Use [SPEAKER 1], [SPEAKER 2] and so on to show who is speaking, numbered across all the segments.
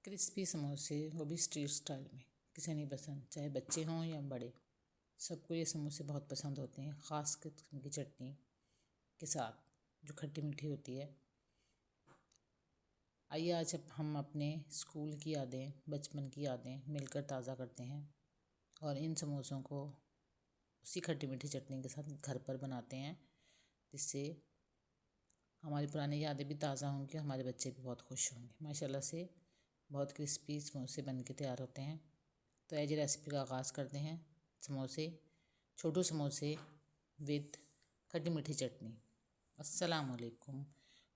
[SPEAKER 1] Crispy समोसे, वो भी स्ट्रीट स्टाइल में। किसे नहीं पसंद, चाहे बच्चे हों या बड़े, सबको ये समोसे बहुत पसंद होते हैं। ख़ास किस्म की चटनी के साथ जो खट्टी मीठी होती है। आइए आज अब हम अपने स्कूल की यादें, बचपन की यादें मिलकर ताज़ा करते हैं और इन समोसों को उसी खट्टी मीठी चटनी के साथ घर पर बनाते हैं, जिससे हमारी पुरानी यादें भी ताज़ा होंगी, हमारे बच्चे भी बहुत खुश होंगे। माशाल्लाह से बहुत क्रिस्पी समोसे बन के तैयार होते हैं। तो ऐसी रेसिपी का आगाज़ करते हैं। समोसे, छोटू समोसे विद खट्टी मीठी चटनी। अस्सलाम वालेकुम,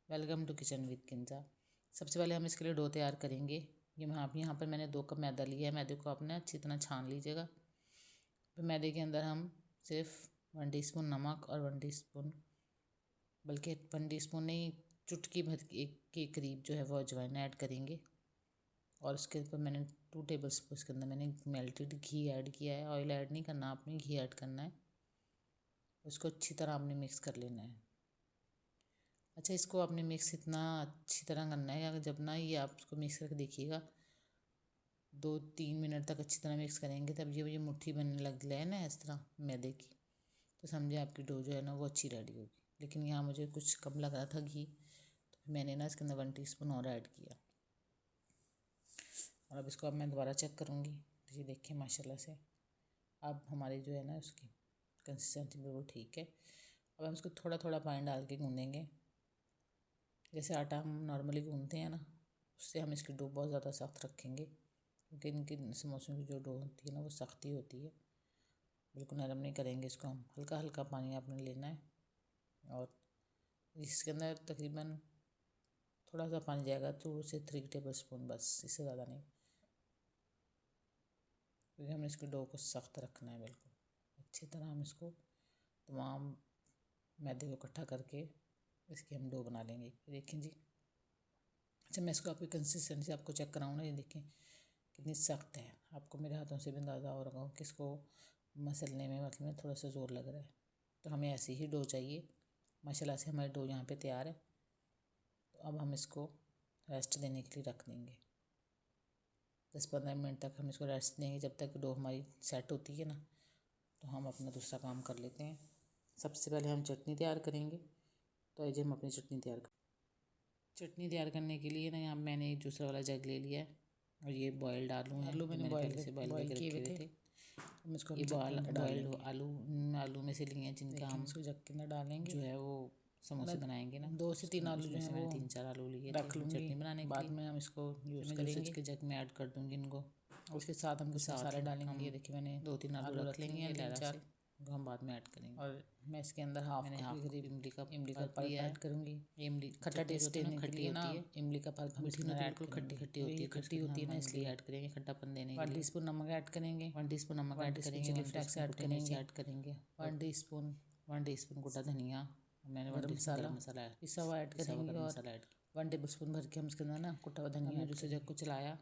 [SPEAKER 1] welcome to kitchen with Kinza. सबसे पहले हम इसके लिए डो तैयार करेंगे। ये यहाँ पर मैंने 2 कप मैदा लिया है। मैदे को आपने अच्छी तरह छान लीजिएगा। फिर मैदे के अंदर हम सिर्फ 1 टीस्पून नमक और 1 टीस्पून, बल्कि 1 टीस्पून नहीं, चुटकी भर के करीब जो है वो अजवाइन ऐड करेंगे। और उसके ऊपर मैंने 2 टेबल स्पून के अंदर मैंने मेल्टेड घी ऐड किया है। ऑयल ऐड नहीं करना आपने, घी ऐड करना है। उसको अच्छी तरह आपने मिक्स कर लेना है। अच्छा, इसको आपने मिक्स इतना अच्छी तरह करना है कि जब ना ये आप उसको मिक्स करके देखिएगा, 2-3 मिनट तक अच्छी तरह मिक्स करेंगे, तब ये मुट्ठी बनने लग जाए ना इस तरह मैदे की, तो समझे आपकी डो जो है ना वो अच्छी रेडी होगी। लेकिन यहाँ मुझे कुछ कम लग रहा था घी, तो मैंने ना इसके अंदर 1 टीस्पून और ऐड किया। और अब इसको मैं दोबारा चेक करूँगी। तो ये देखिए माशाल्लाह से अब हमारी जो है ना उसकी कंसिस्टेंसी बिल्कुल ठीक है। अब हम इसको थोड़ा थोड़ा पानी डाल के गूँधेंगे। जैसे आटा हम नॉर्मली गूँधते हैं ना, उससे हम इसकी डो बहुत ज़्यादा सख्त रखेंगे, क्योंकि इनकी समोसों की जो डो होती है ना वो सख्ती होती है। बिल्कुल नरम नहीं करेंगे इसको हम। हल्का हल्का पानी आपने लेना है और इसके अंदर तकरीबन थोड़ा सा पानी जाएगा, 2 से 3 टेबल स्पून, बस, इससे ज़्यादा नहीं, क्योंकि हमने इसके डो को सख्त रखना है। बिल्कुल अच्छी तरह हम इसको तमाम मैदे को इकट्ठा करके इसकी हम डो बना लेंगे। देखिए जी। अच्छा, मैं इसको आपकी कंसिस्टेंसी आपको चेक कराऊँ ना, ये देखिए कितनी सख्त है। आपको मेरे हाथों से भी अंदाज़ा हो रहा हो कि इसको मसलने में मतलब थोड़ा सा ज़ोर लग रहा है। तो हमें ऐसी ही डो चाहिए। माशाल्लाह से हमारी डो यहाँ पे तैयार है। तो अब हम इसको रेस्ट देने के लिए रख देंगे। 10-15 मिनट तक हम इसको रेस्ट देंगे, जब तक डो हमारी सेट होती है ना। तो हम अपना दूसरा काम कर लेते हैं। सबसे पहले हम चटनी तैयार करेंगे। तो आइए हम अपनी चटनी तैयार करने के लिए ना यहाँ मैंने एक दूसरा वाला जग ले लिया है और ये बॉयल्ड आलू हैं। आलू मैंने पहले से बॉयल करके रखे हुए थे। हम इसको ये बॉयल्ड आलू में से लिए हैं, जिनका हम इसको जग के अंदर डालेंगे, जो है वो समोसे बनाएंगे ना। 2 से 3 आलू जो है वो 3-4 आलू लिए रख लूँगी चटनी बनाने के लिए। बाद में हम इसको यूज़ करेंगे। के जग में ऐड कर दूँगी इनको। और उसके साथ हम कुछ मसाले डालेंगे। ये देखिए मैंने 2-3 आलू रख लेंगे, 3-4 जो हम बाद में ऐड करेंगे। और मैं इसके अंदर हाफ करीब इमली का पल्प ऐड करूँगी। इमली खट्टा टेस्ट देने के लिए ना इमली का पल्प हम इसमें ऐड करेंगे। खट्टी होती है ना, इसलिए ऐड करेंगे खट्टापन देने के लिए। 1 टीस्पून नमक ऐड करेंगे। 1 टीस्पून नमक ऐड करेंगे। चिली फ्लेक्स ऐड करेंगे। 1 टीस्पून गोटा धनिया, मैंने गरम मसाला पिसा हुआ ऐड करेंगे। और 1 टेबल स्पून भर के हम इसके अंदर ना कुटा हुआ धनिया दूसरे जग को चलाया।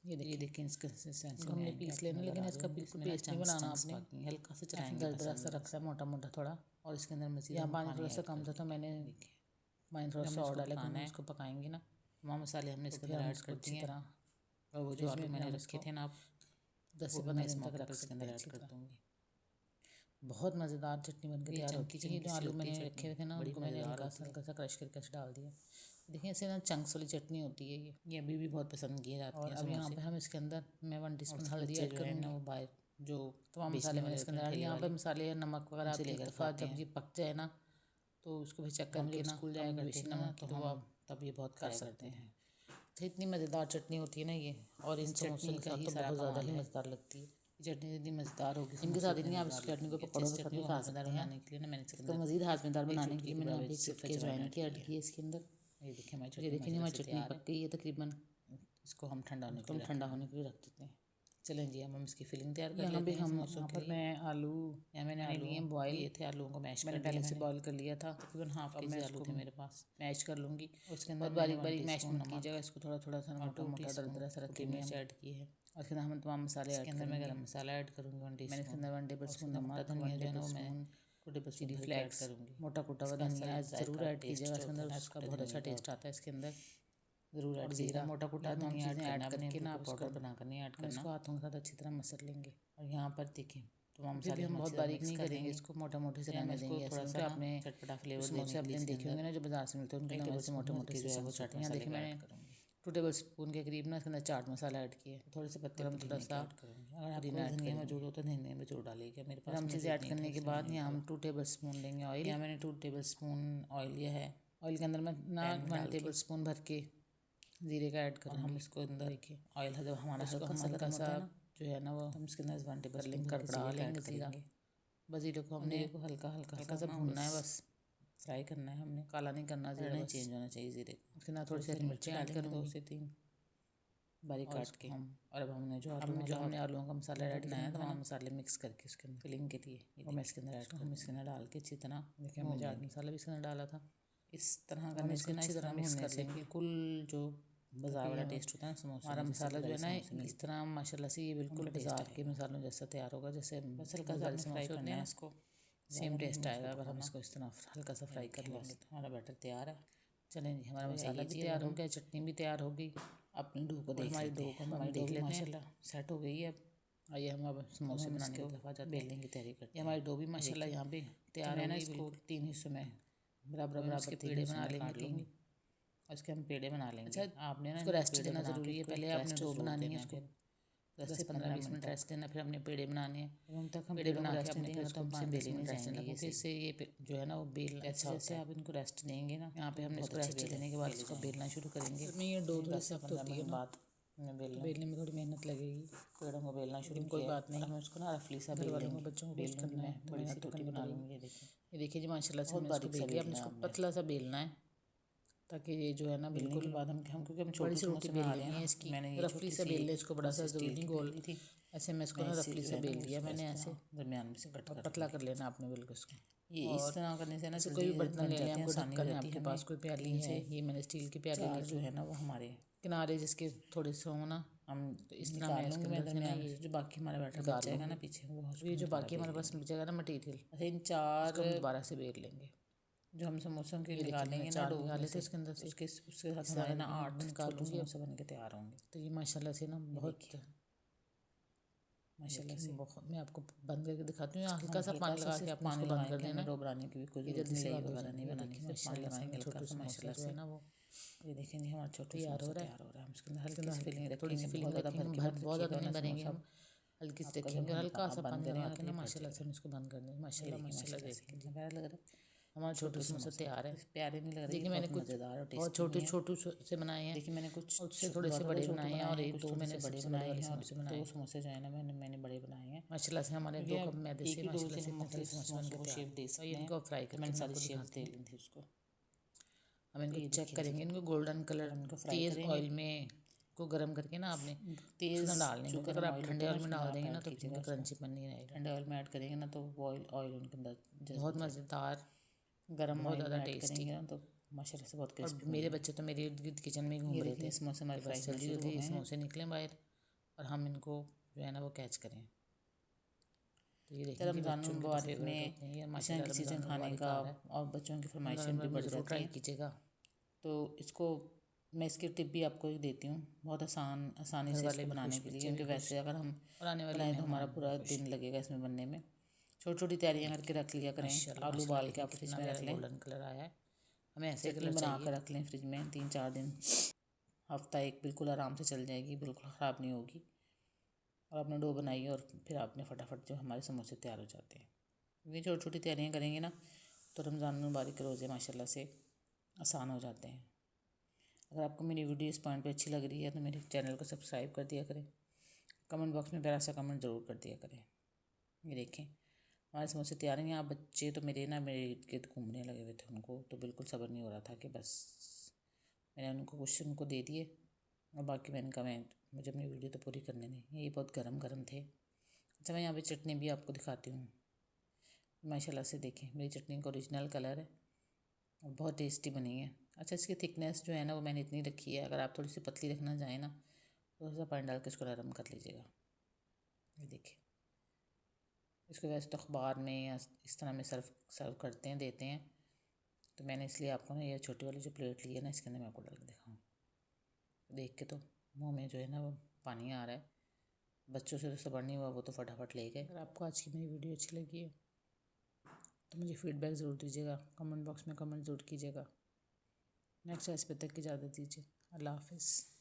[SPEAKER 1] ये देखिए इसका कंसिस्टेंसी हमने पीस लेना, लेकिन इसका बिल्कुल पेस्ट नहीं बनाना आपने, हल्का सा चलाएंगे, दरदरा सा रखना है, मोटा मोटा थोड़ा। और इसके अंदर मज़ीद यहाँ पानी थोड़ा सा कम था, तो मैंने पानी थोड़ा सा और डाला, हम इसको पकाएंगे ना। तमाम मसाले हमने इसके अंदर ऐड कर दिए हैं। और वो जो आलू मैंने रखे थे ना, आप 10 से 15 मिनट तक रख सकते हैं, ऐड कर दूँगी। बहुत मज़ेदार चटनी बनकर तैयार होती है। ये जो आलू मैंने रखे हुए थे ना, उनको मैंने हल्का सा क्रश करके डाल दिया। देखिए ऐसे ना चंक्स वाली चटनी होती है ये अभी भी बहुत पसंद की जाती है। और अब यहाँ पे हम इसके अंदर मैं 1 टीस्पून हल्दी ऐड करूँगी। वो बाहर जो तमाम मसाले मैंने इसके अंदर डाले। यहाँ पर मसाले या नमक वगैरह आप एक दफ़ा जब ये पक जाए ना, तो उसको भी चेक करके ना, स्कूल जाया करते हैं ना, तो आप तब ये बहुत कर सकते हैं। अच्छा, इतनी मज़ेदार चटनी होती है ना ये, और इन समोसों के साथ तो बहुत ज़्यादा ही मज़ेदार लगती है। चटनी इतनी मज़ेदार होगी, इनके साथ इतनी आप इस चटनी को पकौड़ों के साथ भी खा सकते हैं। बनाने के लिए ना मैंने इसको मज़ीद हाजमेदार बनाने के लिए मैंने अभी सिर्फ अजवाइन की ऐड की है इसके अंदर। ये देखिए हमारी चटनी पक गई है तकरीबन। इसको हम ठंडा होने के लिए रख देते हैं। चलें जी, हम इसकी फिलिंग तैयार कर लेते हैं। यहाँ पर मैं आलू मैंने लिए बॉयल, ये थे आलूओं को मैश मैंने पहले से बॉयल कर लिया था। तकरीबन हाफ के जी आलू थे मेरे पास। मैश कर लूँगी। उसके अंदर बारीक बारीक मैश कीजिएगा इसको, थोड़ा थोड़ा सा मोटा मोटा दरदरा सा रखेंगे। मिर्च ऐड की है और इसके अंदर हम तमाम मसाले ऐड करेंगे। मैं गरम मसाला ऐड करूँगी 1 टीस्पून। मैंने इसके अंदर 1 टेबल स्पून नमक, धनिया जो है ना वो मैं चिली फ्लेक्स करूँगी। मोटा कुटा हुआ धनिया ज़रूर ऐड कीजिएगा इसके अंदर, उसका बहुत अच्छा टेस्ट आता है इसके अंदर। ज़रूर ऐड
[SPEAKER 2] ज़ीरा, मोटा कुटा धनिया ऐड
[SPEAKER 1] करके ना आप
[SPEAKER 2] पाउडर बनाकर नहीं ऐड करना।
[SPEAKER 1] इसको हाथों के साथ अच्छी तरह मसल लेंगे।
[SPEAKER 2] और यहाँ पर देखिए
[SPEAKER 1] तो मसाले हम बहुत बारीक नहीं करेंगे इसको, मोटा मोटे से रहने देंगे।
[SPEAKER 2] थोड़ा सा आपने चटपटा फ्लेवर
[SPEAKER 1] समोसे आपने देखे होंगे ना जो बाजार से मिलते हैं, उनके अंदर वैसे मोटे मोटे
[SPEAKER 2] जो है वो चाट
[SPEAKER 1] यहाँ देखिए मैंने 2 टेबल स्पून के करीब ना इसके अंदर चाट मसाला ऐड किए,
[SPEAKER 2] थोड़े से पत्ते
[SPEAKER 1] हम थोड़ा सा
[SPEAKER 2] अगर आपको धनिया मौजूद हो तो धनिया में जोड़ डालिएगा। मेरे पास
[SPEAKER 1] हम चीज़ें ऐड करने के बाद यहाँ हम 2 टेबल स्पून लेंगे ऑयल।
[SPEAKER 2] यहाँ मैंने 2 टेबल स्पून ऑयल लिया है।
[SPEAKER 1] ऑयल के अंदर मैं ना 1 टेबल स्पून भर के जीरे का ऐड करूँगी।
[SPEAKER 2] हम इसको अंदर देखिए ऑयल जब हमारा
[SPEAKER 1] हल्का सा जो है ना वो
[SPEAKER 2] हम इसके अंदर 1 टेबल स्पून
[SPEAKER 1] कड़कड़ा लेंगे ज़ीरा। बस जीरे को हमने हल्का सा भूनना है, बस
[SPEAKER 2] फ्राई करना है हमने,
[SPEAKER 1] काला नहीं करना, ज़ीरा नहीं
[SPEAKER 2] चेंज होना चाहिए ज़ीरे को।
[SPEAKER 1] उसके अंदर थोड़ी सी हरी मिर्ची ऐड करेंगे
[SPEAKER 2] 2 से 3 बारीक काट के।
[SPEAKER 1] और अब हमने जो हमने आलूओं का मसाला ऐड किया है, तमाम मसाले मिक्स करके उसके अंदर
[SPEAKER 2] फिलिंग के लिए
[SPEAKER 1] और मैं इसके अंदर ऐड करूँ, इसके अंदर डाल के अच्छी तरह देखिए हमने चाट मसाला भी इसके अंदर डाला था।
[SPEAKER 2] इस तरह करने से ना, इस तरह मिक्स कर लेंगे। बिल्कुल जो बाजार वाला टेस्ट होता है समोसे,
[SPEAKER 1] हमारा मसाला जो है ना इस तरह माशाल्लाह से ये बिल्कुल बाजार के मसालों जैसा तैयार होगा, जैसे
[SPEAKER 2] बस हल्का सा फ्राई करना है इसको,
[SPEAKER 1] सेम टेस्ट आएगा अगर हम इसको इस तरह हल्का सा फ्राई कर लेंगे।
[SPEAKER 2] तो हमारा बैटर तैयार है।
[SPEAKER 1] चलें जी, हमारा मसाला भी तैयार हो गया, चटनी भी तैयार हो गई।
[SPEAKER 2] अपने डो को देख लेते हैं, हमारी डो माशाल्लाह सेट हो गई है। अब
[SPEAKER 1] आइए हम अब समोसे बनाने की तरफ आ जाते हैं,
[SPEAKER 2] बेलने की तैयारी करते हैं।
[SPEAKER 1] हमारी डो भी माशाल्लाह यहाँ पे तैयार है ना, इसको 3 हिस्सों में बराबर के पेड़े बना लेंगे और इसके हम पेड़े बना लेंगे।
[SPEAKER 2] अच्छा, आपने ना
[SPEAKER 1] इसको रेस्ट देना ज़रूरी है, पहले आपने डो बनानी है, उसको 10 से 15-20 मिनट रेस्ट देना, फिर हमने पेड़े बनाने हैं। पेड़े बना के अपने फिर इसको बेलने जाएंगे, क्योंकि इससे ये जो है ना वो बेल अच्छा
[SPEAKER 2] जैसे आप इनको रेस्ट देंगे ना,
[SPEAKER 1] यहाँ पे हमने इसको रेस्ट देने के बाद इसको बेलना शुरू करेंगे। ये डो थोड़ी सख्त होती है
[SPEAKER 2] बाद
[SPEAKER 1] बेलने में थोड़ी मेहनत लगेगी।
[SPEAKER 2] पेड़ों को बेलना शुरू,
[SPEAKER 1] कोई बात नहीं,
[SPEAKER 2] हमें उसको ना रफली सा
[SPEAKER 1] घर वालों को बच्चों को बेल करना है,
[SPEAKER 2] बड़ी सी रोटी बना लूँगी।
[SPEAKER 1] ये देखिए जी माशाल्लाह से हमने इसको बेल लिया। हमने इसको पतला सा बेलना है ताकि ये जो है ना बिल्कुल
[SPEAKER 2] बाद हम क्योंकि हम
[SPEAKER 1] छोटी सी रोटी बेल रहे हैं इसकी, मैंने रफली से बेल लिया इसको, बड़ा सा जरूरी नहीं गोल थी, ऐसे मैं इसको ना रफली से बेल लिया मैंने, ऐसे
[SPEAKER 2] दरमियान में से कट कर
[SPEAKER 1] पतला कर लेना आपने बिल्कुल इसको।
[SPEAKER 2] ये इस तरह करने से ना
[SPEAKER 1] कोई भी बर्तन ले लें, आपको ढक्कन है आपके पास, कोई प्याली है, ये मैंने स्टील की प्याली ली
[SPEAKER 2] जो है ना वो हमारे
[SPEAKER 1] किनारे जिसके थोड़े से हो ना, हम तो इस तरह मैं इसके अंदर से ना ये
[SPEAKER 2] जो बाकी हमारा बैटर बच जाएगा ना पीछे, वो
[SPEAKER 1] ये जो बाकी हमारे पास बचेगा ना मटेरियल,
[SPEAKER 2] इन 4
[SPEAKER 1] दोबारा से बेल लेंगे
[SPEAKER 2] जो हम समोसों के निकालेंगे ना, डो
[SPEAKER 1] निकाले थे इसके अंदर से,
[SPEAKER 2] उसके साथ हमारे ना 8 निकालूंगी, समोसे बन के तैयार होंगे।
[SPEAKER 1] तो ये माशाल्लाह से ना बहुत माशाल्लाह से बहुत, मैं आपको बंद करके दिखाती हूँ, हल्का सा पानी लगा के आप पानी बंद कर देना,
[SPEAKER 2] डो बनाने की भी कोई जल्दी से वगैरह नहीं बनानी,
[SPEAKER 1] माशाल्लाह से छोटे से माशाल्लाह से है ना वो
[SPEAKER 2] ये देखेंगे हमारा छोटा
[SPEAKER 1] तैयार हो रहा
[SPEAKER 2] है। हम इसके अंदर हल्की सी फिलिंग रखेंगे,
[SPEAKER 1] बहुत ज़्यादा नहीं भरेंगे हम, हल्की सी रखेंगे, हल्का सा पानी लगा के ना माशाल्लाह से हम इसको बंद कर देंगे। माशाल्लाह माशाल्लाह देखिए
[SPEAKER 2] प्यारा लग रहा है,
[SPEAKER 1] हमारा छोटे समोसे तैयार है।
[SPEAKER 2] प्यारे नहीं लग रहे,
[SPEAKER 1] देखिए मैंने कुछ बहुत छोटे से बनाए हैं,
[SPEAKER 2] देखिए मैंने कुछ
[SPEAKER 1] उससे थोड़े से बड़े बनाए हैं और एक दो मैंने
[SPEAKER 2] बड़े बनाए हैं, और 2 समोसे जो है ना मैंने बड़े बनाए हैं।
[SPEAKER 1] माशाल्लाह से हमारे 2 कप मैदे से माशाल्लाह से
[SPEAKER 2] मुख्तलिफ समोसे को शेप दे सकते हैं।
[SPEAKER 1] इनको फ्राई करके
[SPEAKER 2] मैंने सारी शेप दे ली थी उसको।
[SPEAKER 1] हम इनको चेक करेंगे, इनको गोल्डन कलर तेज़ ऑयल में को गर्म करके ना आपने तेज़ डालने हैं, अगर आप ठंडे ऑयल में डाल देंगे ना तो इनका क्रंचीपन नहीं रहेगा।
[SPEAKER 2] ठंडे ऑयल में ऐड करेंगे ना तो ऑयल उनके अंदर
[SPEAKER 1] बहुत मज़ेदार,
[SPEAKER 2] गर्म बहुत ज़्यादा टेस्टी है, तो माशाल्लाह से बहुत क्रिस्पी।
[SPEAKER 1] मेरे बच्चे तो मेरे इर्द गिर्द किचन में घूम रहे थे,
[SPEAKER 2] समोसे हमारे फ्राई
[SPEAKER 1] जल्दी समोसे निकले बाहर और हम इनको जो है ना वो कैच करें। तो ये देखिए
[SPEAKER 2] रमज़ान मुबारक में माशाल्लाह किसी दिन खाने का और बच्चों की फरमाइशें भी बढ़ जाती हैं,
[SPEAKER 1] कीजिएगा।
[SPEAKER 2] तो इसको मैं इसकी टिप भी आपको देती हूँ, बहुत आसानी से इसको बनाने के लिए, क्योंकि वैसे अगर हम बनाएं तो हमारा पूरा दिन लगेगा इसमें बनने में। छोटी छोटी तैयारियाँ करके रख लिया करें, आलू उबाल के आप फ्रिज में रख लें,
[SPEAKER 1] गोल्डन कलर आया है, हमें ऐसे
[SPEAKER 2] कलर बना कर रख लें फ्रिज में 3-4 दिन, हफ्ता एक बिल्कुल आराम से चल जाएगी, बिल्कुल ख़राब नहीं होगी। और आपने डो बनाई और फिर आपने फटाफट जो हमारे समोसे तैयार हो जाते हैं। ये छोटी छोटी तैयारियाँ करेंगे ना तो रमज़ान मुबारक के रोज़े माशाल्लाह से आसान हो जाते हैं। अगर आपको मेरी वीडियो इस पॉइंट पे अच्छी लग रही है तो मेरे चैनल को सब्सक्राइब कर दिया करें, कमेंट बॉक्स में प्यारा सा कमेंट ज़रूर कर दिया करें। ये देखें हमारे समोसे तैयार हैं। यहाँ बच्चे तो मेरे इर्द गिर्द घूमने लगे हुए थे, उनको तो बिल्कुल सब्र नहीं हो रहा था कि बस मैंने उनको दे दिए और बाकी मैंने कहा मुझे अपनी वीडियो तो पूरी करने नहीं। ये बहुत गरम थे। अच्छा मैं यहाँ पे चटनी भी आपको दिखाती हूँ, माशाल्लाह से देखें मेरी चटनी का ओरिजिनल कलर है और बहुत टेस्टी बनी है। अच्छा इसकी थिकनेस जो है ना वो मैंने इतनी रखी है, अगर आप थोड़ी सी पतली रखना चाहें ना तो थोड़ा सा पानी डाल के इसको नरम कर लीजिएगा। ये देखिए इसको वैसे तो अखबार में या इस तरह में सर्व करते हैं, देते हैं, तो मैंने इसलिए आपको ना ये छोटी वाली जो प्लेट ली है ना इसके अंदर मैं आपको डाल के दिखाऊँ। देख के तो मुंह में जो है ना वो पानी आ रहा है। बच्चों से तो सब्र नहीं हुआ, वो तो फटाफट ले गए।
[SPEAKER 1] अगर आपको आज की मेरी वीडियो अच्छी लगी है तो मुझे फीडबैक ज़रूर दीजिएगा, कमेंट बॉक्स में कमेंट ज़रूर कीजिएगा। नेक्स्ट रेसिपी तक की इजाज़त दीजिए। अल्लाह हाफिज़।